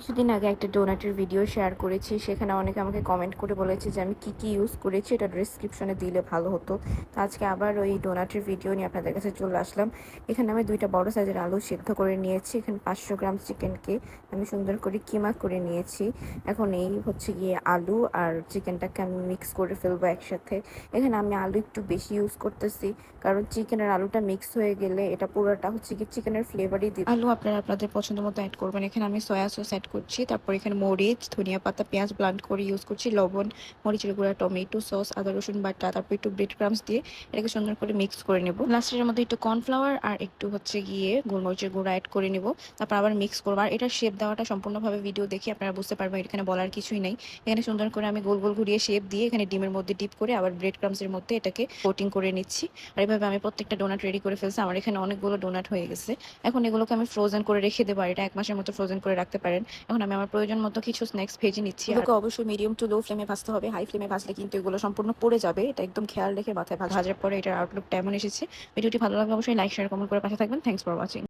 কিছুদিন আগে একটা ডোনাটের ভিডিও শেয়ার করেছি। সেখানে অনেকে আমাকে কমেন্ট করে বলেছে যে আমি কি ইউজ করেছি এটা ডেসক্রিপশনে দিলে ভালো হতো। তো আজকে আবার ওই ডোনাটের ভিডিও নিয়ে আপনাদের কাছে চলে আসলাম। এখানে আমি 2টা বড় সাইজের আলু সিদ্ধ করে নিয়েছি। এখানে 500 গ্রাম চিকেনকে আমি সুন্দর করে কিমা করে নিয়েছি। এখন এই হচ্ছে গিয়ে আলু আর চিকেনটাকে আমি মিক্স করে ফেলবো একসাথে। এখানে আমি আলু একটু বেশি ইউজ করতেছি, কারণ চিকেন আর আলুটা মিক্স হয়ে গেলে এটা পুরোটা হচ্ছে কি চিকেনের ফ্লেভারই দিবে। আলু আপনারা আপনাদের পছন্দ মতো অ্যাড করবেন। এখানে আমি সয়া সস অ্যাড করছি, তারপর এখানে মরিচ, ধনিয়া পাতা, পেঁয়াজ ব্লান্ড করে ইউজ করছি, লবণ, মরিচের গুঁড়া, টমেটো সস, আদা রসুন বাটা, তারপর একটু ব্রেড ক্রাম্স দিয়ে এটাকে সুন্দর করে মিক্স করে নেব। লাস্টের মধ্যে একটু কর্নফ্লাওয়ার আর একটু হচ্ছে গিয়ে গোলমরিচের গুঁড়া অ্যাড করে নেব। তারপর আবার মিক্স করবো। আর এটার শেপ দেওয়াটা সম্পূর্ণভাবে ভিডিও দেখে আপনারা বুঝতে পারবেন, এখানে বলার কিছুই নেই। এখানে সুন্দর করে আমি গোল গোল ঘুরিয়ে শেপ দিয়ে এখানে ডিমের মধ্যে ডিপ করে আবার ব্রেড ক্রামসের মধ্যে এটাকে কোটিং করে নিচ্ছি। আর এভাবে আমি প্রত্যেকটা ডোনাট রেডি করে ফেলছি। আমার এখানে অনেকগুলো ডোনাট হয়ে গেছে। এখন এগুলোকে আমি ফ্রোজেন করে রেখে দেবো, আর এটা 1 মাসের মতো ফ্রোজেন করে রাখতে পারেন। এখন আমি আমার প্রয়োজন মতো কিছু স্ন্যাক্স ভেজে নিচ্ছি। এগুলোকে অবশ্যই মিডিয়াম টু লো ফ্লেমে ভাজতে হবে। হাই ফ্লেমে ভাজলে কিন্তু এগুলো সম্পূর্ণ পড়ে যাবে। এটা একদম খেয়াল রেখে মাথায় ভাজার পরে এটার আউটলুকটা এমন এসেছে। ভিডিওটি ভালো লাগলে অবশ্যই লাইক, শেয়ার, কমেন্ট করে পাশে থাকবেন। Thanks for watching.